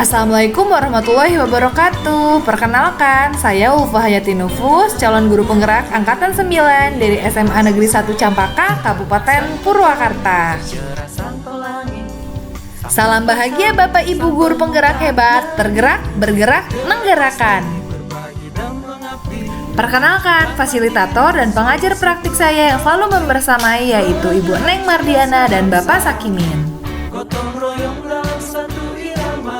Assalamualaikum warahmatullahi wabarakatuh. Perkenalkan, saya Ulfa Hayati Nufus, calon guru penggerak Angkatan 9 dari SMA Negeri 1 Campaka, Kabupaten Purwakarta. Salam bahagia Bapak Ibu guru penggerak hebat, tergerak, bergerak, menggerakkan. Perkenalkan, fasilitator dan pengajar praktik saya yang selalu membersamai yaitu Ibu Neng Mardiana dan Bapak Sakimin. Gotong royong dalam satu irama,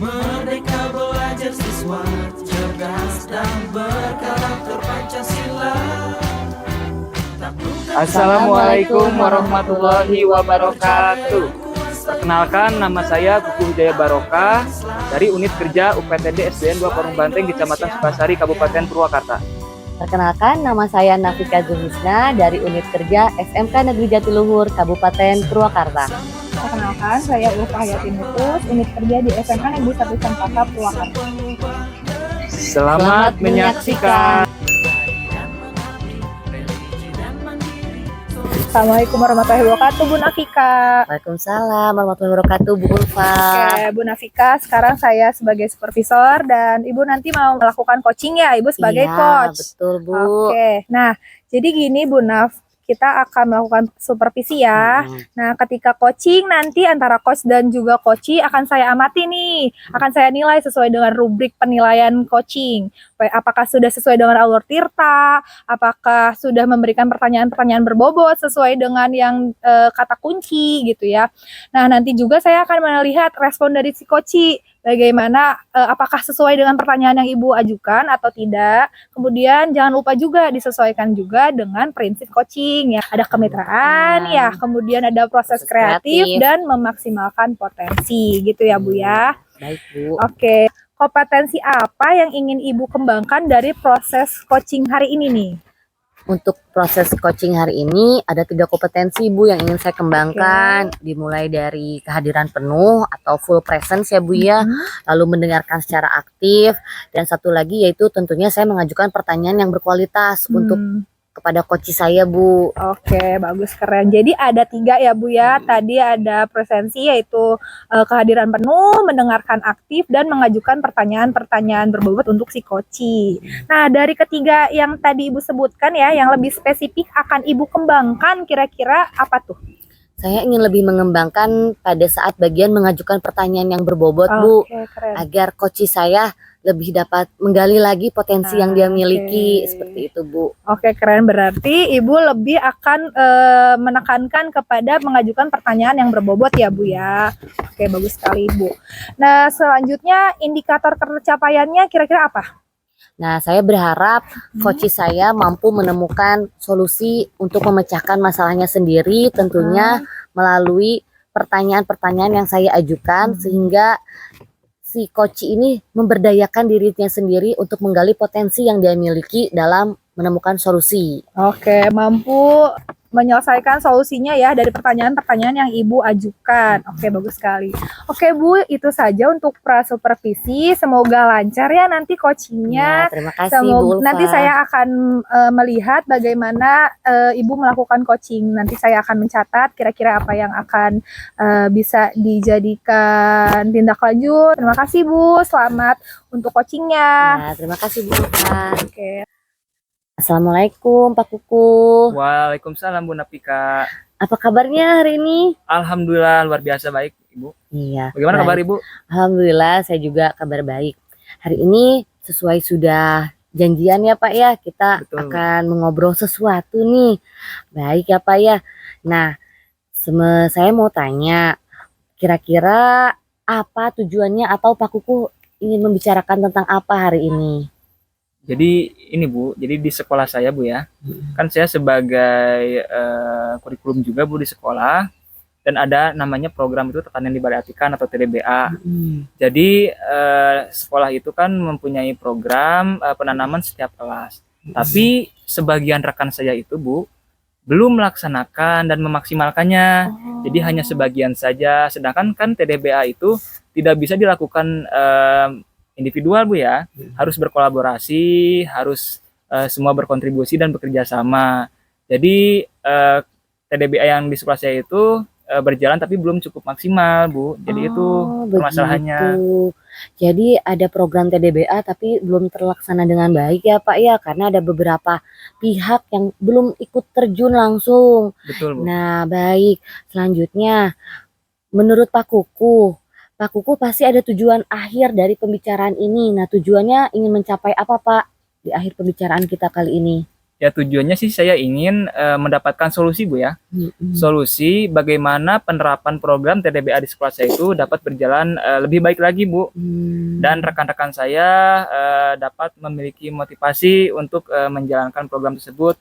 merdeka belajar siswa, cerdas dan berkarakter Pancasila. Assalamualaikum warahmatullahi wabarakatuh. Perkenalkan, nama saya Kuku Wijaya Barokah dari Unit Kerja UPTD SDN 2 Parung Banteng, Kecamatan Sukasari, Kabupaten Purwakarta. Perkenalkan, nama saya Nafika Zumisna dari Unit Kerja SMK Negeri Jatiluhur, Kabupaten Purwakarta. Perkenalkan, saya Ulfa Hayati Nufus, Unit Kerja di SMK Negeri 1 Campaka, Purwakarta. Selamat menyaksikan. Assalamualaikum warahmatullahi wabarakatuh, Bu Nafika. Waalaikumsalam warahmatullahi wabarakatuh, Bu Ulfa. Oke, Bu Nafika, sekarang saya sebagai supervisor dan Ibu nanti mau melakukan coaching ya, Ibu sebagai Iya, coach. betul, Bu. Oke, nah jadi gini Bu Naf, kita akan melakukan supervisi ya. Nah, ketika coaching nanti antara coach dan juga coachee akan saya amati nih. Akan saya nilai sesuai dengan rubrik penilaian coaching. Apakah sudah sesuai dengan alur tirta? Apakah sudah memberikan pertanyaan-pertanyaan berbobot sesuai dengan yang kata kunci gitu ya. Nah, nanti juga saya akan melihat respon dari si coachee. Bagaimana, apakah sesuai dengan pertanyaan yang Ibu ajukan atau tidak. Kemudian jangan lupa juga disesuaikan juga dengan prinsip coaching ya. Ada kemitraan ya, kemudian ada proses kreatif dan memaksimalkan potensi gitu ya Bu ya. Baik, Bu. Oke, kompetensi apa yang ingin Ibu kembangkan dari proses coaching hari ini nih? Untuk proses coaching hari ini ada 3 kompetensi, Bu, yang ingin saya kembangkan. Dimulai dari kehadiran penuh atau full presence ya, Bu ya. Lalu mendengarkan secara aktif. Dan satu lagi yaitu tentunya saya mengajukan pertanyaan yang berkualitas untuk kepada coach saya, Bu. Oke, bagus, keren. Jadi ada 3 ya Bu ya. Tadi ada presensi yaitu kehadiran penuh, mendengarkan aktif, dan mengajukan pertanyaan-pertanyaan berbobot untuk si coachee. Nah, dari ketiga yang tadi Ibu sebutkan ya, yang lebih spesifik akan Ibu kembangkan kira-kira apa tuh? Saya ingin lebih mengembangkan pada saat bagian mengajukan pertanyaan yang berbobot, Bu. Oke, keren. Agar coachee saya lebih dapat menggali lagi potensi yang dia miliki, seperti itu, Bu. Oke, keren. Berarti Ibu lebih akan menekankan kepada mengajukan pertanyaan yang berbobot ya Bu ya. Oke, bagus sekali Bu. Nah, selanjutnya indikator pencapaiannya kira-kira apa? Nah, saya berharap coach saya mampu menemukan solusi untuk memecahkan masalahnya sendiri, tentunya melalui pertanyaan-pertanyaan yang saya ajukan, sehingga si coach ini memberdayakan dirinya sendiri untuk menggali potensi yang dia miliki dalam menemukan solusi. Oke, mampu menyelesaikan solusinya ya dari pertanyaan-pertanyaan yang Ibu ajukan. Oke, bagus sekali. Oke Bu, itu saja untuk pra-supervisi. Semoga lancar ya nanti coachingnya. Ya, terima kasih Bu Ulfa. Nanti saya akan melihat bagaimana Ibu melakukan coaching. Nanti saya akan mencatat kira-kira apa yang akan bisa dijadikan tindak lanjut. Terima kasih Bu, selamat untuk coachingnya. Ya, terima kasih Bu Ulfa. Oke. Assalamualaikum Pak Kuku. Waalaikumsalam, Bu Nafika. Apa kabarnya hari ini? Alhamdulillah luar biasa baik, Ibu. Iya. Bagaimana baik. kabar Ibu? Alhamdulillah saya juga kabar baik. Hari ini sesuai sudah janjian ya Pak ya, kita akan mengobrol sesuatu nih. Baik ya Pak ya. Nah, saya mau tanya, kira-kira apa tujuannya atau Pak Kuku ingin membicarakan tentang apa hari ini? Jadi ini Bu, jadi di sekolah saya Bu ya, kan saya sebagai kurikulum juga Bu di sekolah, dan ada namanya program itu tekanan diperhatikan atau TDBA. Jadi sekolah itu kan mempunyai program penanaman setiap kelas, tapi sebagian rekan saya itu Bu belum melaksanakan dan memaksimalkannya. Jadi hanya sebagian saja, sedangkan kan TDBA itu tidak bisa dilakukan individual Bu ya, harus berkolaborasi, harus semua berkontribusi dan bekerja sama. Jadi TDBA yang di sekolah saya itu berjalan tapi belum cukup maksimal, Bu. Jadi itu permasalahannya. Begitu. Jadi ada program TDBA tapi belum terlaksana dengan baik ya Pak ya, karena ada beberapa pihak yang belum ikut terjun langsung. Betul, Bu. Nah, baik. Selanjutnya, menurut Pak Kuku pasti ada tujuan akhir dari pembicaraan ini. Nah, tujuannya ingin mencapai apa Pak di akhir pembicaraan kita kali ini? Ya tujuannya sih saya ingin mendapatkan solusi, Bu ya. Solusi bagaimana penerapan program TDBA di sekolah saya itu dapat berjalan lebih baik lagi, Bu. Dan rekan-rekan saya dapat memiliki motivasi untuk menjalankan program tersebut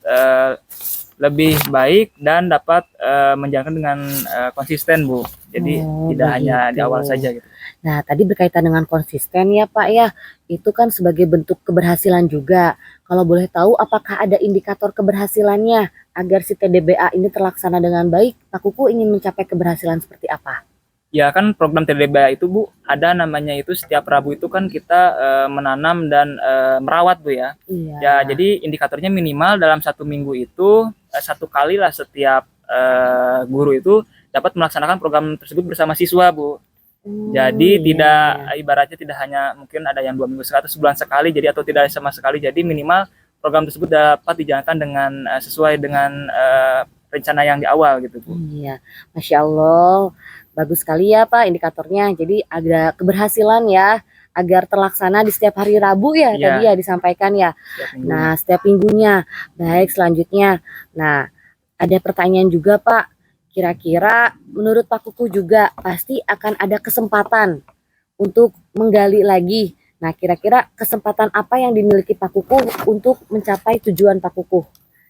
lebih baik dan dapat menjalankan dengan konsisten, Bu. Jadi tidak hanya di awal saja gitu. Nah, tadi berkaitan dengan konsisten ya Pak ya, itu kan sebagai bentuk keberhasilan juga. Kalau boleh tahu apakah ada indikator keberhasilannya agar si TDBA ini terlaksana dengan baik? Pak Kuku ingin mencapai keberhasilan seperti apa? Ya kan program TDBA itu, Bu, ada namanya itu setiap Rabu itu kan kita menanam dan merawat, Bu ya. Iya. Ya jadi indikatornya minimal dalam 1 minggu itu 1 kali lah setiap guru itu dapat melaksanakan program tersebut bersama siswa, Bu. Jadi tidak ibaratnya tidak hanya mungkin ada yang 2 minggu sekali atau sebulan sekali jadi atau tidak sama sekali. Jadi minimal program tersebut dapat dijalankan dengan sesuai dengan rencana yang di awal gitu, Bu. Iya, Masya Allah, bagus sekali ya Pak indikatornya. Jadi ada keberhasilan ya agar terlaksana di setiap hari Rabu ya tadi ya disampaikan ya. Nah, setiap minggunya. Baik, selanjutnya. Nah, ada pertanyaan juga Pak. Kira-kira menurut Pak Kuku juga pasti akan ada kesempatan untuk menggali lagi. Nah, kira-kira kesempatan apa yang dimiliki Pak Kuku untuk mencapai tujuan Pak Kuku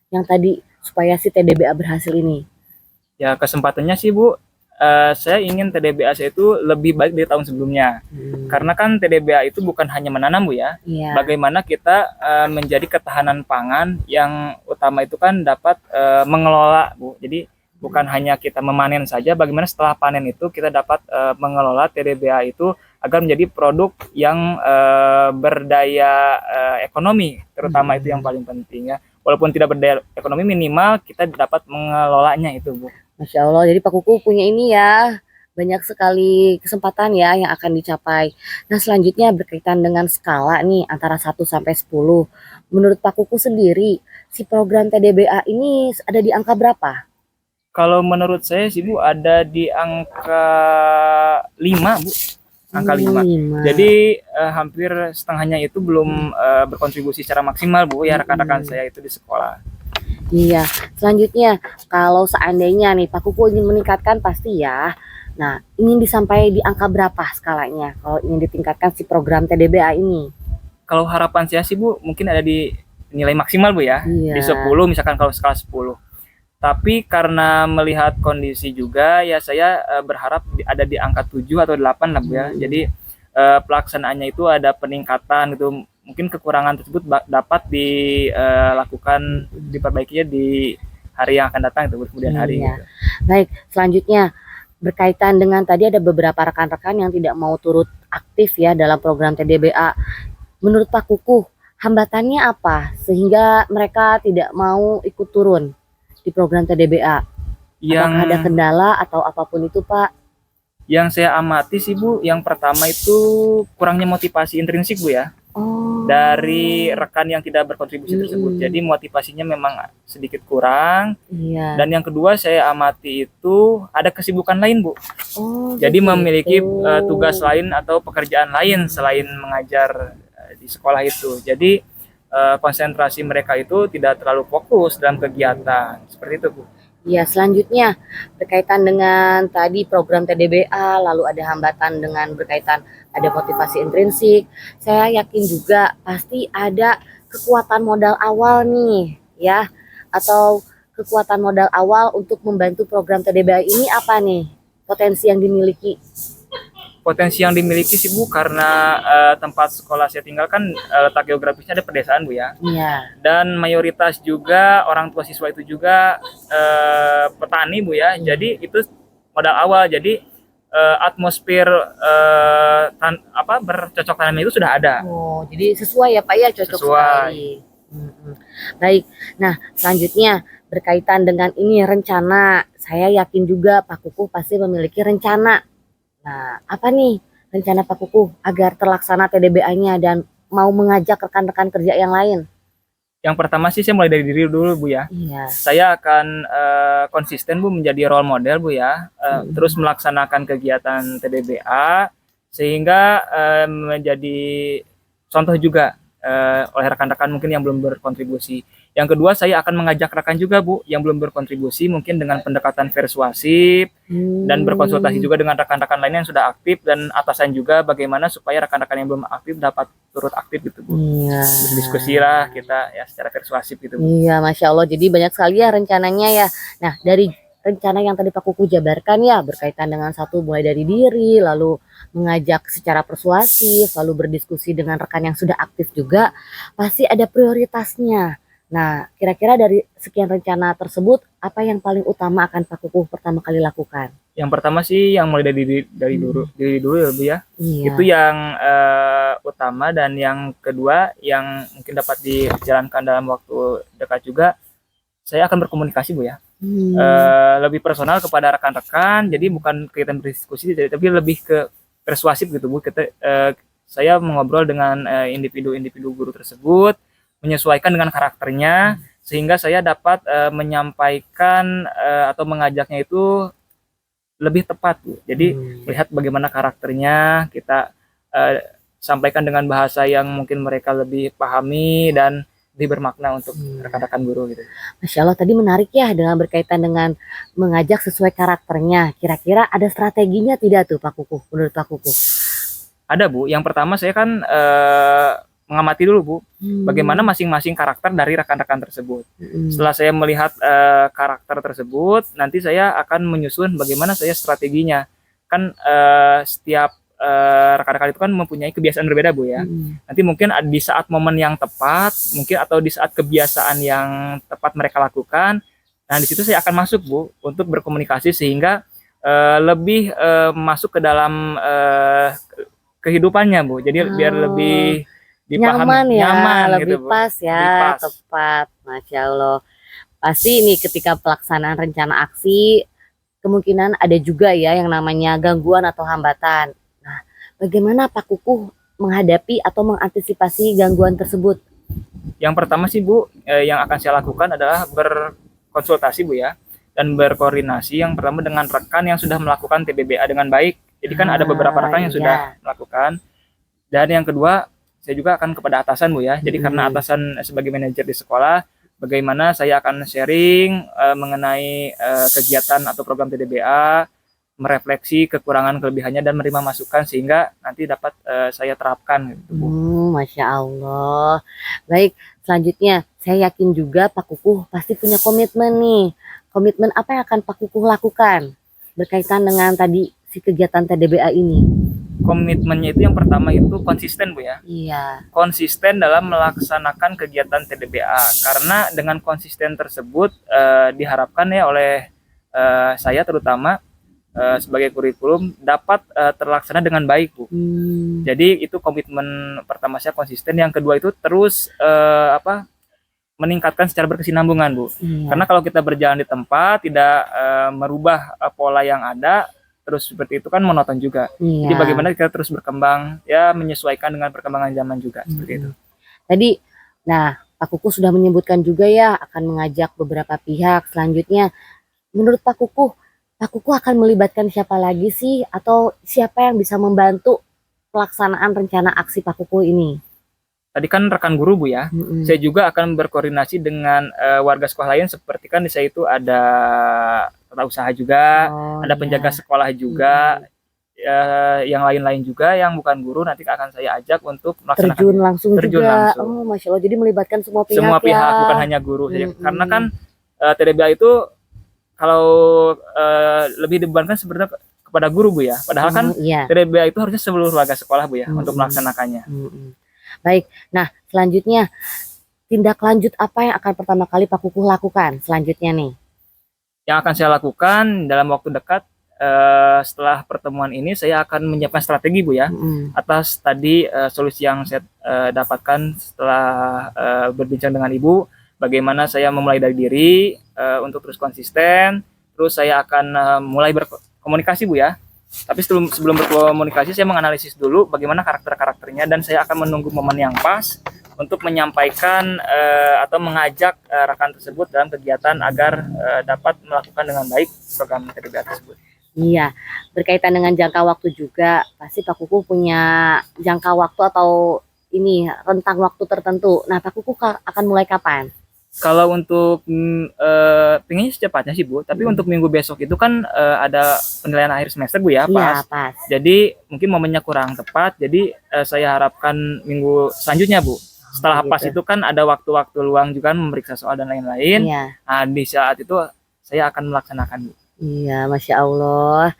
yang tadi supaya si TDBA berhasil ini? Ya kesempatannya sih, Bu, saya ingin TDBA saya itu lebih baik dari tahun sebelumnya. Karena kan TDBA itu bukan hanya menanam, Bu ya. Bagaimana kita menjadi ketahanan pangan yang utama itu kan dapat mengelola, Bu. Jadi bukan hanya kita memanen saja, bagaimana setelah panen itu kita dapat mengelola TDBA itu agar menjadi produk yang berdaya ekonomi, terutama itu yang paling penting ya. Walaupun tidak berdaya ekonomi, minimal kita dapat mengelolanya itu, Bu. Masya Allah, jadi Pak Kuku punya ini ya, banyak sekali kesempatan ya yang akan dicapai. Nah, selanjutnya berkaitan dengan skala nih antara 1 sampai 10. Menurut Pak Kuku sendiri, si program TDBA ini ada di angka berapa? Kalau menurut saya sih, Bu, ada di angka 5, Bu. Angka 5. Jadi hampir setengahnya itu belum berkontribusi secara maksimal, Bu, ya rekan-rekan saya itu di sekolah. Iya, selanjutnya kalau seandainya nih Pak Kuku ingin meningkatkan pasti ya. Nah, ingin disampai di angka berapa skalanya kalau ingin ditingkatkan si program TDBA ini? Kalau harapan saya sih, Bu, mungkin ada di nilai maksimal, Bu ya. Di 10 misalkan kalau skala 10. Tapi karena melihat kondisi juga ya saya berharap ada di angka 7 atau 8 lah, Bu ya. Jadi pelaksanaannya itu ada peningkatan gitu. Mungkin kekurangan tersebut dapat dilakukan diperbaikinya di hari yang akan datang itu, kemudian hari gitu. Baik, selanjutnya berkaitan dengan tadi ada beberapa rekan-rekan yang tidak mau turut aktif ya dalam program TDBA. Menurut Pak Kuku, hambatannya apa sehingga mereka tidak mau ikut turun di program TDBA? Apakah ada kendala atau apapun itu, Pak? Yang saya amati sih, Bu, yang pertama itu kurangnya motivasi intrinsik, Bu ya. Dari rekan yang tidak berkontribusi tersebut. Jadi motivasinya memang sedikit kurang. Dan yang kedua saya amati itu ada kesibukan lain, Bu. Jadi memiliki tugas lain atau pekerjaan lain selain mengajar di sekolah itu. Jadi konsentrasi mereka itu tidak terlalu fokus dalam kegiatan seperti itu, Bu. Ya, selanjutnya berkaitan dengan tadi program TDBA, lalu ada hambatan dengan berkaitan ada motivasi intrinsik. Saya yakin juga pasti ada kekuatan modal awal nih, ya, atau kekuatan modal awal untuk membantu program TDBA ini apa nih? Potensi yang dimiliki? Potensi yang dimiliki sih, Bu, karena tempat sekolah saya tinggal kan letak geografisnya ada pedesaan, Bu ya. Dan mayoritas juga orang tua siswa itu juga petani, Bu ya. Jadi itu modal awal. Jadi atmosfer bercocok tanam itu sudah ada. Jadi sesuai ya Pak ya, cocok sekali. Mm-mm. Baik, nah selanjutnya berkaitan dengan ini rencana, saya yakin juga Pak Kukuh pasti memiliki rencana. Nah, apa nih rencana Pak Kukuh agar terlaksana TDBA-nya dan mau mengajak rekan-rekan kerja yang lain? Yang pertama sih saya mulai dari diri dulu Bu ya. Iya. Saya akan konsisten Bu menjadi role model Bu ya, terus melaksanakan kegiatan TDBA sehingga menjadi contoh juga oleh rekan-rekan mungkin yang belum berkontribusi. Yang kedua, saya akan mengajak rekan juga Bu yang belum berkontribusi mungkin dengan pendekatan persuasif dan berkonsultasi juga dengan rekan-rekan lainnya yang sudah aktif dan atasan juga bagaimana supaya rekan-rekan yang belum aktif dapat turut aktif gitu Bu. Iya. Berdiskusi lah kita ya secara persuasif gitu Bu. Iya, Masya Allah. Jadi banyak sekali ya rencananya ya. Nah, dari rencana yang tadi Pak Kukuh jabarkan ya, berkaitan dengan satu mulai dari diri, lalu mengajak secara persuasif, lalu berdiskusi dengan rekan yang sudah aktif juga, pasti ada prioritasnya. Nah, kira-kira dari sekian rencana tersebut, apa yang paling utama akan Pak Kukuh pertama kali lakukan? Yang pertama sih yang mulai dari dulu ya Bu ya. Iya. Itu yang utama, dan yang kedua yang mungkin dapat dijalankan dalam waktu dekat juga, saya akan berkomunikasi Bu ya. Lebih personal kepada rekan-rekan, jadi bukan kegiatan berdiskusi tapi lebih ke persuasif gitu Bu. Saya mengobrol dengan individu-individu guru tersebut, menyesuaikan dengan karakternya sehingga saya dapat menyampaikan atau mengajaknya itu lebih tepat Bu. Jadi lihat bagaimana karakternya, kita sampaikan dengan bahasa yang mungkin mereka lebih pahami dan lebih bermakna untuk rekan-rekan guru gitu. Masya Allah, tadi menarik ya dengan berkaitan dengan mengajak sesuai karakternya. Kira-kira ada strateginya tidak tuh Pak Kukuh, menurut Pak Kukuh? Ada Bu. Yang pertama saya kan mengamati dulu Bu, bagaimana masing-masing karakter dari rekan-rekan tersebut. Setelah saya melihat karakter tersebut, nanti saya akan menyusun bagaimana saya strateginya. Kan setiap rekan-rekan itu kan mempunyai kebiasaan berbeda Bu ya. Nanti mungkin di saat momen yang tepat, mungkin atau di saat kebiasaan yang tepat mereka lakukan, nah di situ saya akan masuk Bu untuk berkomunikasi sehingga lebih masuk ke dalam kehidupannya Bu. Jadi biar lebih dipahami, nyaman ya, lebih gitu, Bu. pas ya, Lebih pas. tepat. Masya Allah. Pasti ini ketika pelaksanaan rencana aksi, kemungkinan ada juga ya yang namanya gangguan atau hambatan. Nah, bagaimana Pak Kukuh menghadapi atau mengantisipasi gangguan tersebut? Yang pertama sih Bu, yang akan saya lakukan adalah berkonsultasi Bu ya, dan berkoordinasi yang pertama dengan rekan yang sudah melakukan TDBA dengan baik. Jadi kan ada beberapa rekan yang sudah melakukan. Dan yang kedua, saya juga akan kepada atasan Bu ya. Jadi karena atasan sebagai manajer di sekolah, bagaimana saya akan sharing mengenai kegiatan atau program TDBA, merefleksi kekurangan kelebihannya dan menerima masukan sehingga nanti dapat saya terapkan gitu Bu. Masya Allah. Baik, selanjutnya saya yakin juga Pak Kukuh pasti punya komitmen nih. Komitmen apa yang akan Pak Kukuh lakukan berkaitan dengan tadi si kegiatan TDBA ini? Komitmennya itu yang pertama itu konsisten Bu ya. Iya. Konsisten dalam melaksanakan kegiatan TDBA, karena dengan konsisten tersebut diharapkan ya oleh saya terutama sebagai kurikulum dapat terlaksana dengan baik Bu. Jadi itu komitmen pertama saya, konsisten. Yang kedua itu terus meningkatkan secara berkesinambungan Bu. Karena kalau kita berjalan di tempat tidak merubah pola yang ada, terus seperti itu kan monoton juga. Jadi bagaimana kita terus berkembang ya, menyesuaikan dengan perkembangan zaman juga seperti itu. Tadi, nah Pak Kukuh sudah menyebutkan juga ya akan mengajak beberapa pihak. Selanjutnya, menurut Pak Kukuh akan melibatkan siapa lagi sih, atau siapa yang bisa membantu pelaksanaan rencana aksi Pak Kukuh ini? Tadi kan rekan guru Bu ya. Saya juga akan berkoordinasi dengan warga sekolah lain, seperti kan di saya itu ada tata usaha juga, ada penjaga sekolah juga, yang lain-lain juga yang bukan guru nanti akan saya ajak untuk melaksanakan terjun langsung juga. Langsung. Oh, Masya Allah, jadi melibatkan semua pihak. Semua pihak, bukan hanya guru. Karena kan TDBA itu kalau lebih dibebankan sebenarnya kepada guru Bu ya. Padahal kan TDBA itu harusnya seluruh warga sekolah Bu ya untuk melaksanakannya. Baik, nah selanjutnya tindak lanjut apa yang akan pertama kali Pak Kukuh lakukan selanjutnya nih? Yang akan saya lakukan dalam waktu dekat, setelah pertemuan ini saya akan menyiapkan strategi Bu ya, atas tadi solusi yang saya dapatkan setelah berbincang dengan Ibu, bagaimana saya memulai dari diri untuk terus konsisten, terus saya akan mulai berkomunikasi Bu ya. Tapi sebelum berkomunikasi saya menganalisis dulu bagaimana karakternya, dan saya akan menunggu momen yang pas untuk menyampaikan atau mengajak rekan tersebut dalam kegiatan agar dapat melakukan dengan baik program TDBA tersebut. Iya, berkaitan dengan jangka waktu juga, pasti Pak Kuku punya jangka waktu atau ini rentang waktu tertentu. Nah, Pak Kuku akan mulai kapan? Kalau untuk pengennya secepatnya sih Bu, tapi untuk minggu besok itu kan ada penilaian akhir semester Bu ya, Iya, pas. pas. Jadi mungkin momennya kurang tepat, jadi saya harapkan minggu selanjutnya Bu. Setelah pas itu kan ada waktu-waktu luang juga kan, memeriksa soal dan lain-lain. Iya. Nah, di saat itu saya akan melaksanakan Bu. Iya, Masya Allah.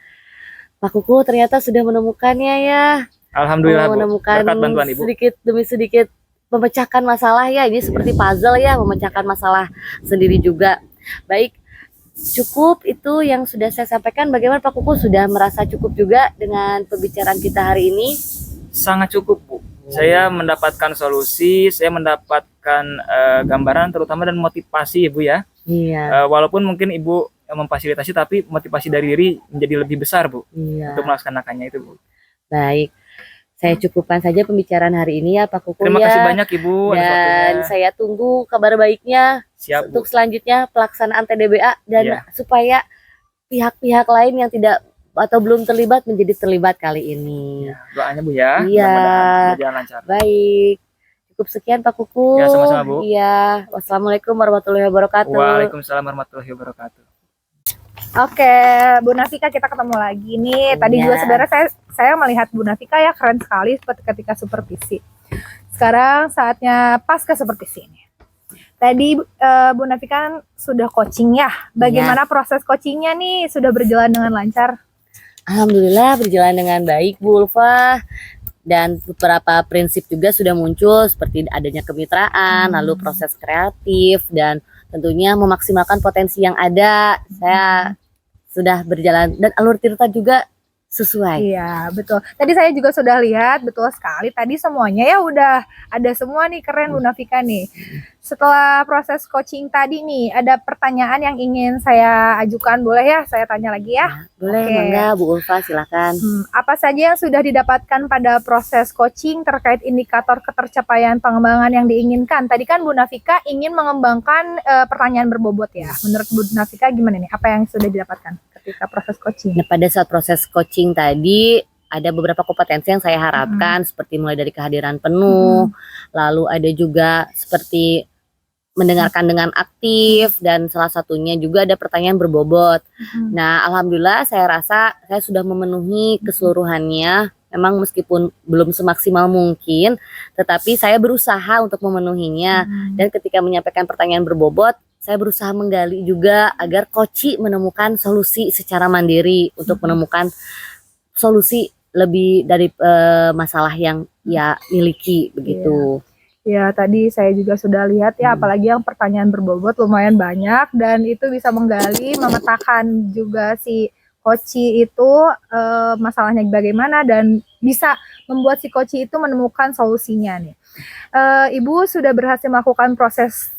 Pak Kuku ternyata sudah menemukannya ya. Alhamdulillah Bu, Menemukan berkat bantuan Ibu. sedikit demi sedikit memecahkan masalah ya. Ini seperti puzzle ya, memecahkan masalah sendiri juga. Baik, cukup itu yang sudah saya sampaikan. Bagaimana Pak Kuku, sudah merasa cukup juga dengan pembicaraan kita hari ini? Sangat cukup Bu. Saya mendapatkan solusi, saya mendapatkan gambaran terutama dan motivasi Ibu ya. Iya. Walaupun mungkin Ibu memfasilitasi, tapi motivasi dari diri menjadi lebih besar Bu Iya. untuk melaksanakannya itu Bu. Baik, saya cukupkan saja pembicaraan hari ini ya Pak Kuku. Terima ya. kasih banyak Ibu atas Dan waktunya. saya tunggu kabar baiknya Siap Bu. untuk selanjutnya pelaksanaan TDBA, dan Iya. supaya pihak-pihak lain yang tidak atau belum terlibat menjadi terlibat kali ini. Doanya Bu ya. Iya. Mudah-mudahan berjalan lancar. Baik, cukup sekian Pak Kuku. Ya, sama-sama, Bu. Iya, wassalamualaikum warahmatullahi wabarakatuh. Waalaikumsalam warahmatullahi wabarakatuh. Oke, Bu Nafika, kita ketemu lagi nih. Tadi Iya. juga sebenarnya saya melihat Bu Nafika ya keren sekali seperti ketika supervisi. Sekarang saatnya pasca supervisi ini. Tadi Bu Nafika kan sudah coaching ya. Bagaimana proses coachingnya nih? Sudah berjalan dengan lancar? Alhamdulillah berjalan dengan baik Bu Ulfa, dan beberapa prinsip juga sudah muncul seperti adanya kemitraan, lalu proses kreatif, dan tentunya memaksimalkan potensi yang ada. Saya sudah berjalan, dan alur cerita juga sesuai. Iya, betul. Tadi saya juga sudah lihat, betul sekali. Tadi semuanya ya udah ada semua nih, keren Bu Nafika nih. Setelah proses coaching tadi nih, ada pertanyaan yang ingin saya ajukan, boleh ya? Saya tanya lagi ya. Boleh, Oke. mangga Bu Ulfa, silakan. Apa saja yang sudah didapatkan pada proses coaching terkait indikator ketercapaian pengembangan yang diinginkan? Tadi kan Bu Nafika ingin mengembangkan pertanyaan berbobot ya. Menurut Bu Nafika gimana nih? Apa yang sudah didapatkan ketika proses coaching? Nah, pada saat proses coaching tadi ada beberapa kompetensi yang saya harapkan, seperti mulai dari kehadiran penuh, lalu ada juga seperti mendengarkan dengan aktif, dan salah satunya juga ada pertanyaan berbobot. Nah, alhamdulillah saya rasa saya sudah memenuhi keseluruhannya. Memang meskipun belum semaksimal mungkin, tetapi saya berusaha untuk memenuhinya. Dan ketika menyampaikan pertanyaan berbobot, saya berusaha menggali juga agar coach menemukan solusi secara mandiri untuk menemukan solusi lebih dari masalah yang ia miliki begitu. Ya, tadi saya juga sudah lihat ya, apalagi yang pertanyaan berbobot lumayan banyak, dan itu bisa menggali, memetakan juga si coach itu masalahnya bagaimana, dan bisa membuat si coach itu menemukan solusinya nih. Ibu sudah berhasil melakukan proses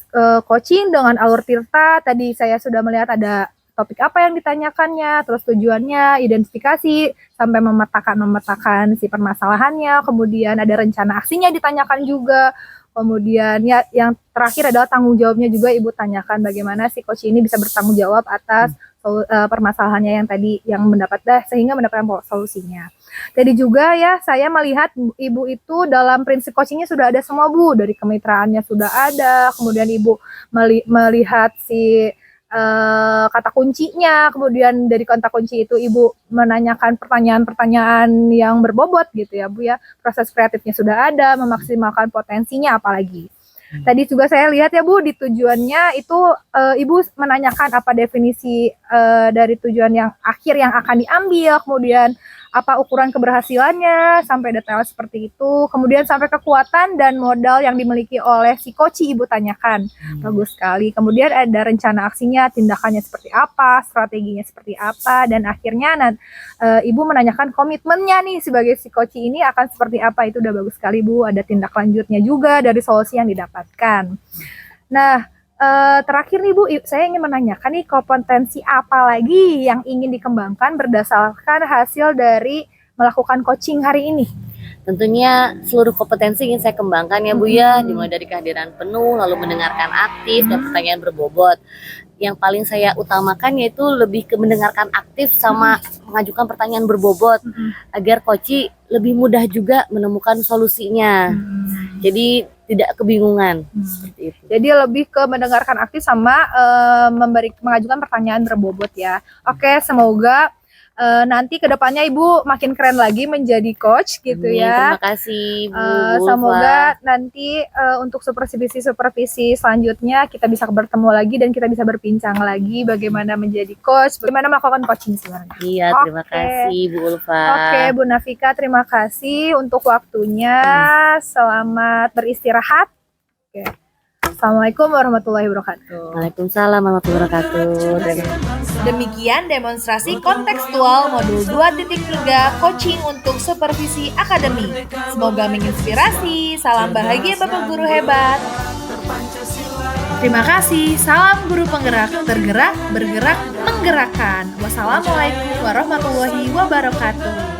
coaching dengan alur tirta. Tadi saya sudah melihat ada topik apa yang ditanyakannya, terus tujuannya, identifikasi, sampai memetakan si permasalahannya, kemudian ada rencana aksinya ditanyakan juga, kemudian ya yang terakhir adalah tanggung jawabnya juga Ibu tanyakan, bagaimana si coach ini bisa bertanggung jawab atas permasalahannya yang tadi yang sehingga mendapatkan solusinya. Tadi juga ya saya melihat Ibu itu dalam prinsip coachingnya sudah ada semua Bu, dari kemitraannya sudah ada, kemudian Ibu melihat si kata kuncinya, kemudian dari kata kunci itu Ibu menanyakan pertanyaan-pertanyaan yang berbobot gitu ya Bu ya. Proses kreatifnya sudah ada, memaksimalkan potensinya apalagi. Tadi juga saya lihat ya Bu, di tujuannya itu Ibu menanyakan apa definisi dari tujuan yang akhir yang akan diambil, kemudian apa ukuran keberhasilannya, sampai detail seperti itu. Kemudian sampai kekuatan dan modal yang dimiliki oleh si coach Ibu tanyakan. Bagus sekali. Kemudian ada rencana aksinya, tindakannya seperti apa, strateginya seperti apa, dan akhirnya Ibu menanyakan komitmennya nih sebagai si coach ini akan seperti apa. Itu udah bagus sekali Bu. Ada tindak lanjutnya juga dari solusi yang didapatkan. Nah, terakhir nih Bu, saya ingin menanyakan nih kompetensi apa lagi yang ingin dikembangkan berdasarkan hasil dari melakukan coaching hari ini? Tentunya seluruh kompetensi ingin saya kembangkan ya Bu ya, dimulai dari kehadiran penuh, lalu mendengarkan aktif dan pertanyaan berbobot. Yang paling saya utamakan yaitu lebih ke mendengarkan aktif sama mengajukan pertanyaan berbobot agar coach lebih mudah juga menemukan solusinya. Jadi tidak kebingungan seperti itu. Jadi lebih ke mendengarkan aktif sama mengajukan pertanyaan berbobot ya. Oke, semoga nanti kedepannya Ibu makin keren lagi menjadi coach gitu ya. Terima kasih Bu. Semoga nanti untuk supervisi selanjutnya kita bisa bertemu lagi dan kita bisa berbincang lagi bagaimana menjadi coach, bagaimana melakukan coaching sebenarnya. Iya, terima kasih Bu Ulfa. Oke, Bu Nafika, terima kasih untuk waktunya. Selamat beristirahat. Oke. Assalamualaikum warahmatullahi wabarakatuh. Waalaikumsalam warahmatullahi wabarakatuh. Demikian demonstrasi kontekstual modul 2.3 coaching untuk supervisi akademi. Semoga menginspirasi. Salam bahagia Bapak Guru hebat. Terima kasih. Salam guru penggerak, tergerak, bergerak, menggerakkan. Wassalamualaikum warahmatullahi wabarakatuh.